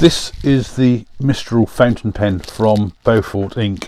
This is the Mistral Fountain Pen from Beaufort Ink,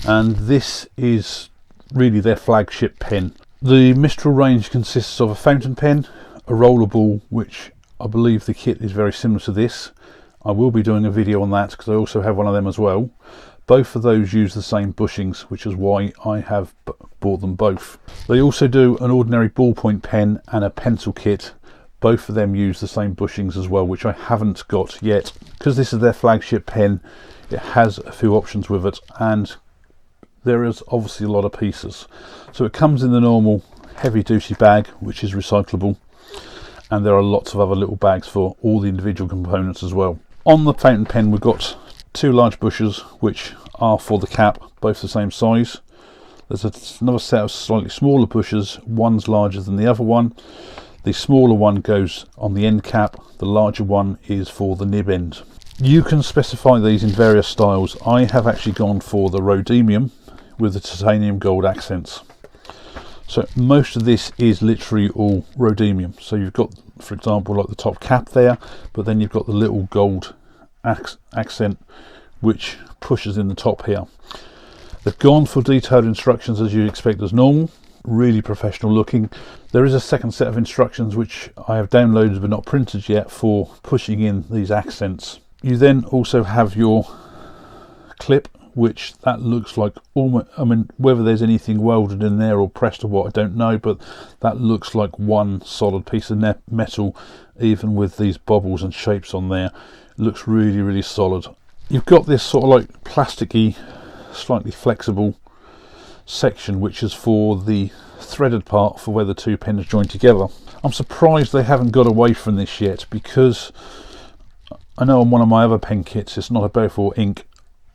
and this is really their flagship pen. The Mistral range consists of a fountain pen, a rollerball, which I believe the kit is very similar to this. I will be doing a video on that because I also have one of them as well. Both of those use the same bushings, which is why I have bought them both. They also do an ordinary ballpoint pen and a pencil kit. Both of them use the same bushings as well, which I haven't got yet. Because this is their flagship pen, it has a few options with it, and there is obviously a lot of pieces. So it comes in the normal heavy duty bag, which is recyclable, and there are lots of other little bags for all the individual components as well. On the fountain pen we've got two large bushes, which are for the cap, both the same size. There's another set of slightly smaller bushes, one's larger than the other one. The smaller one goes on the end cap, the larger one is for the nib end. You can specify these in various styles. I have actually gone for the Rhodium with the titanium gold accents. So most of this is literally all Rhodium. So you've got, for example, like the top cap there, but then you've got the little gold accent which pushes in the top here. They've gone for detailed instructions as you'd expect as normal, really professional looking. There is a second set of instructions which I have downloaded but not printed yet for pushing in these accents. You then also have your clip, which that looks like almost, I mean, whether there's anything welded in there or pressed or what, I don't know, but that looks like one solid piece of metal, even with these bobbles and shapes on there. It looks really solid. You've got this sort of like plasticky, slightly flexible section which is for the threaded part for where the two pens join together. I'm surprised they haven't got away from this yet, because I know on one of my other pen kits, it's not a Beaufort Ink,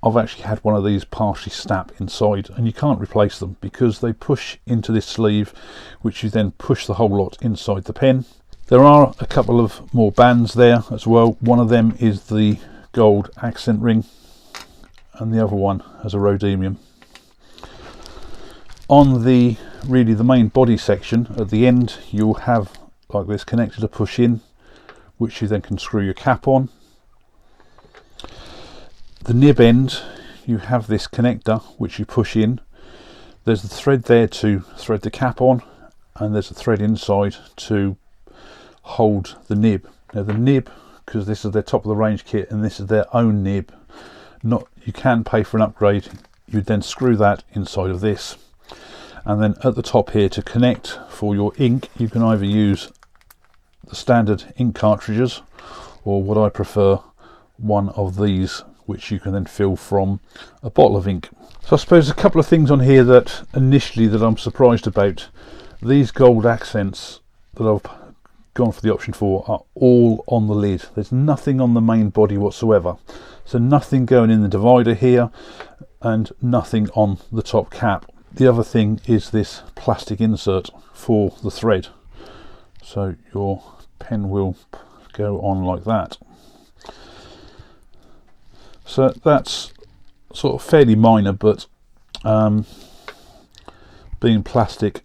I've actually had one of these partially snap inside, and you can't replace them because they push into this sleeve, which you then push the whole lot inside the pen. There are a couple of more bands there as well. One of them is the gold accent ring and the other one has a Rhodium. On the main body section at the end, you'll have like this connector to push in, which you then can screw your cap on. The nib end, you have this connector which you push in. There's the thread there to thread the cap on, and there's a thread inside to hold the nib. Now the nib, because this is their top of the range kit and this is their own nib, you can pay for an upgrade. You then screw that inside of this, and then at the top here to connect for your ink, you can either use the standard ink cartridges, or what I prefer, one of these which you can then fill from a bottle of ink. So I suppose a couple of things on here that initially that I'm surprised about. These gold accents that I've gone for the option for are all on the lid. There's nothing on the main body whatsoever. So nothing going in the divider here and nothing on the top cap. The other thing is this plastic insert for the thread. So your pen will go on like that. So that's sort of fairly minor, but being plastic,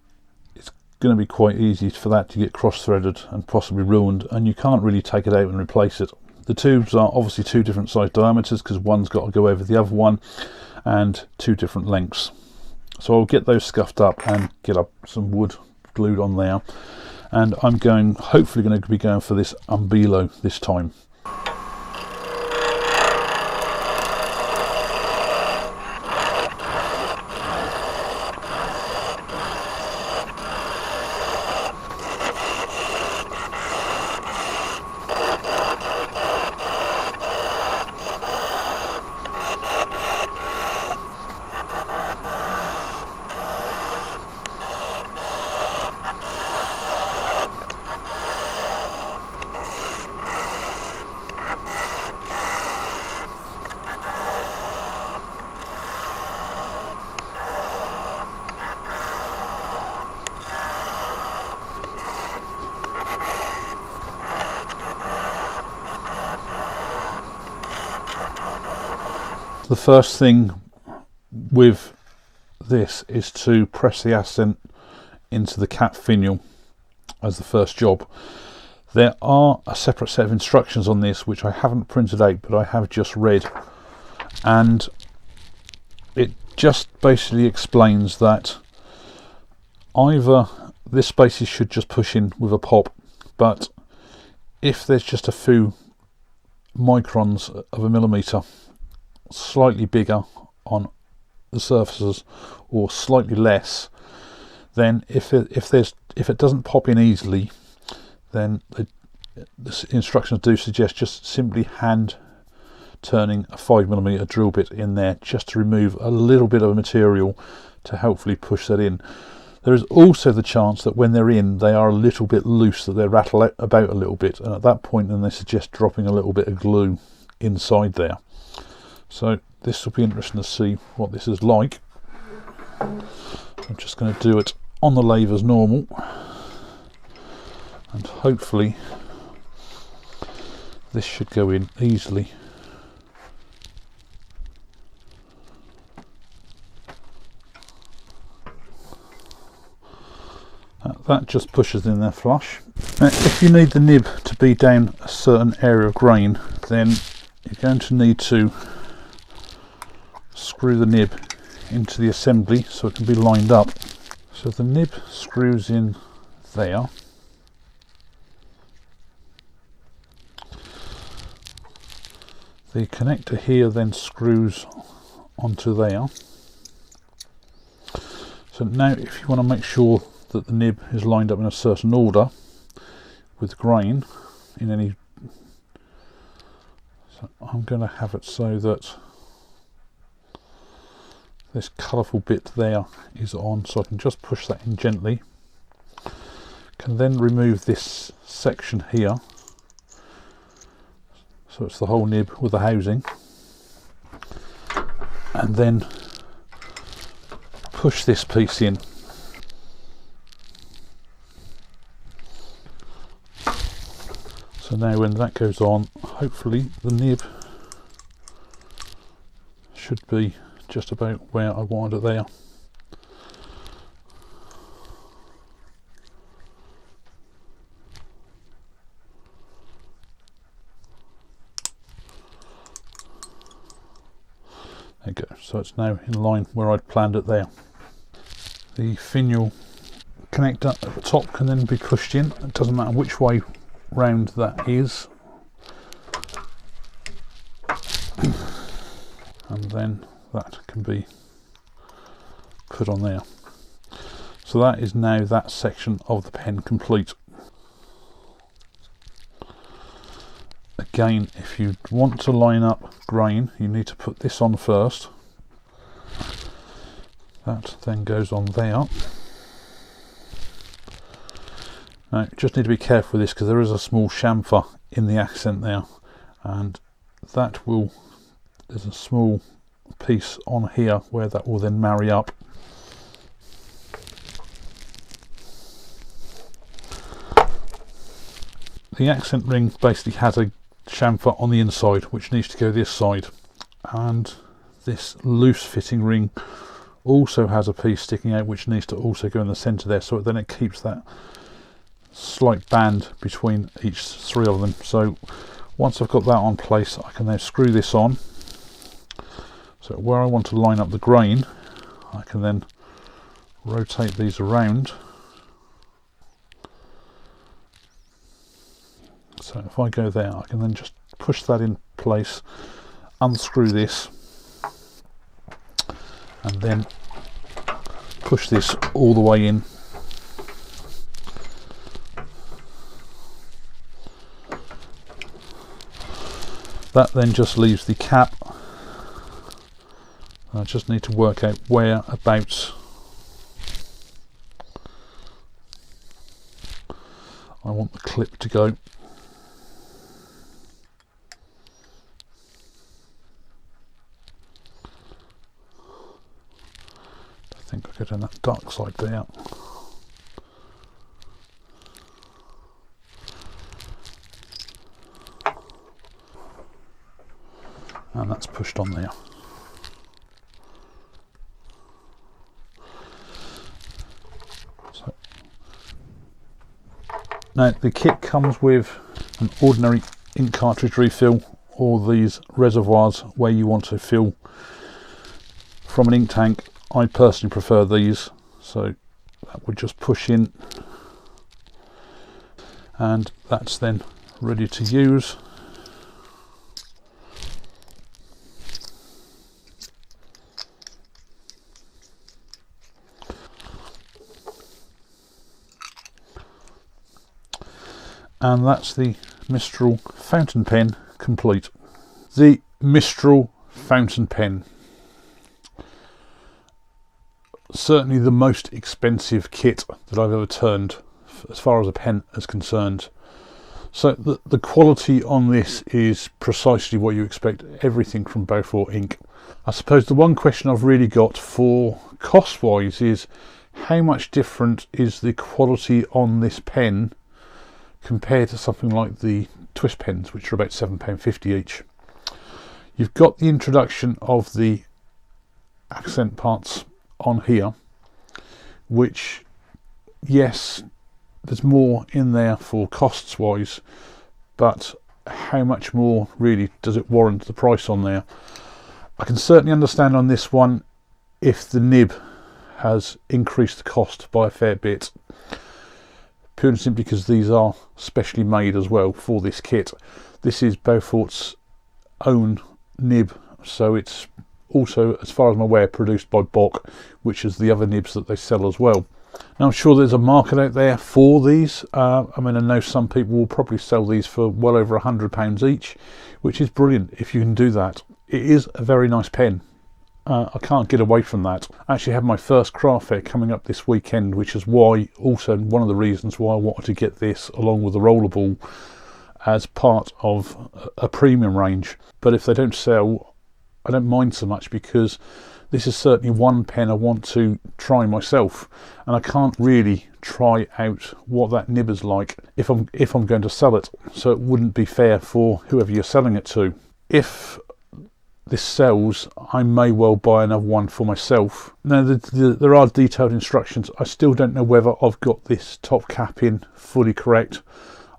it's going to be quite easy for that to get cross-threaded and possibly ruined, and you can't really take it out and replace it. The tubes are obviously two different size diameters because one's got to go over the other one, and two different lengths. So I'll get those scuffed up and get up some wood glued on there, and I'm hopefully going to be going for this umbello this time. The first thing with this is to press the accent into the cap finial as the first job. There are a separate set of instructions on this which I haven't printed out, but I have just read, and it just basically explains that either this spaces should just push in with a pop, but if there's just a few microns of a millimetre slightly bigger on the surfaces or slightly less, then if it doesn't pop in easily, then the instructions do suggest just simply hand turning a 5mm drill bit in there just to remove a little bit of material to helpfully push that in. There is also the chance that when they're in, they are a little bit loose, that they rattle about a little bit, and at that point then they suggest dropping a little bit of glue inside there. So this will be interesting to see what this is like. I'm just going to do it on the lathe as normal, and hopefully this should go in easily. That just pushes in there flush. Now, if you need the nib to be down a certain area of grain, then you're going to need to screw the nib into the assembly so it can be lined up. So the nib screws in there. The connector here then screws onto there. So now if you want to make sure that the nib is lined up in a certain order with grain in any, so I'm going to have it so that this colourful bit there is on, so I can just push that in gently. Can then remove this section here, so it's the whole nib with the housing, and then push this piece in. So now when that goes on, hopefully the nib should be just about where I wanted it there. There you go, so it's now in line where I'd planned it there. The finial connector at the top can then be pushed in. It doesn't matter which way round that is, and then that can be put on there. So that is now that section of the pen complete. Again, if you want to line up grain, you need to put this on first. That then goes on there. Now, you just need to be careful with this because there is a small chamfer in the accent there, and that will, there's a small piece on here where that will then marry up. The accent ring basically has a chamfer on the inside which needs to go this side, and this loose fitting ring also has a piece sticking out which needs to also go in the centre there, so then it keeps that slight band between each three of them. So once I've got that on place, I can now screw this on. So where I want to line up the grain, I can then rotate these around. So if I go there, I can then just push that in place, unscrew this, and then push this all the way in. That then just leaves the cap. I just need to work out where about I want the clip to go. I think I get on that dark side there. And that's pushed on there. So Now the kit comes with an ordinary ink cartridge refill, or these reservoirs where you want to fill from an ink tank. I personally prefer these, so that would just push in and that's then ready to use. And that's the Mistral Fountain Pen complete. The Mistral Fountain Pen, certainly the most expensive kit that I've ever turned as far as a pen is concerned. So the quality on this is precisely what you expect, everything from Beaufort Ink. I suppose the one question I've really got for cost wise is how much different is the quality on this pen compared to something like the twist pens, which are about £7.50 each. You've got the introduction of the accent parts on here, which, yes, there's more in there for costs wise, but how much more really does it warrant the price on there? I can certainly understand on this one if the nib has increased the cost by a fair bit, purely simply because these are specially made as well for this kit. This is Beaufort's own nib, so it's also, as far as I'm aware, produced by Bock, which is the other nibs that they sell as well. Now I'm sure there's a market out there for these. I mean, I know some people will probably sell these for well over £100 each, which is brilliant if you can do that. It is a very nice pen. I can't get away from that. I actually have my first craft fair coming up this weekend, which is why, also one of the reasons why I wanted to get this along with the rollerball as part of a premium range. But if they don't sell, I don't mind so much, because this is certainly one pen I want to try myself, and I can't really try out what that nib is like if I'm going to sell it, so it wouldn't be fair for whoever you're selling it to. If this sells, I may well buy another one for myself. Now there are detailed instructions. I still don't know whether I've got this top cap in fully correct.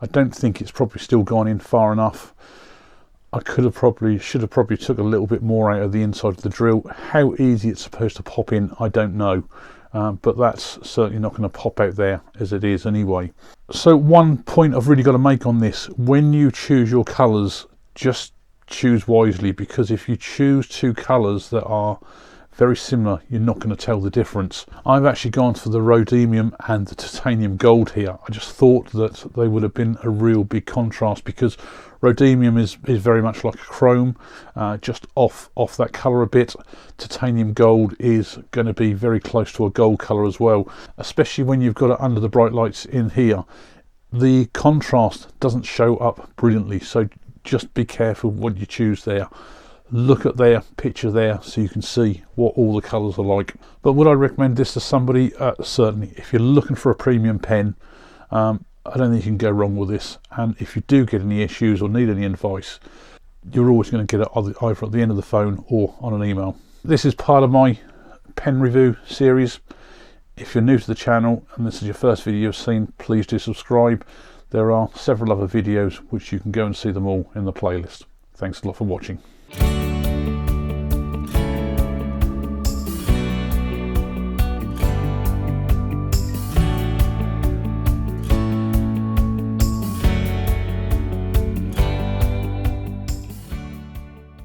I don't think it's probably still gone in far enough. I should have probably took a little bit more out of the inside of the drill. How easy it's supposed to pop in, I don't know, but that's certainly not going to pop out there as it is anyway. So one point I've really got to make on this: when you choose your colours, just choose wisely, because if you choose two colours that are very similar, you're not going to tell the difference. I've actually gone for the Rhodium and the Titanium Gold here. I just thought that they would have been a real big contrast, because Rhodium is very much like a chrome, just off that colour a bit. Titanium Gold is going to be very close to a gold colour as well, especially when you've got it under the bright lights in here. The contrast doesn't show up brilliantly, so just be careful what you choose there. Look at their picture there so you can see what all the colours are like. But would I recommend this to somebody? Certainly. If you're looking for a premium pen, I don't think you can go wrong with this. And if you do get any issues or need any advice, you're always going to get it either at the end of the phone or on an email. This is part of my pen review series. If you're new to the channel and this is your first video you've seen, please do subscribe. There are several other videos which you can go and see them all in the playlist. Thanks a lot for watching.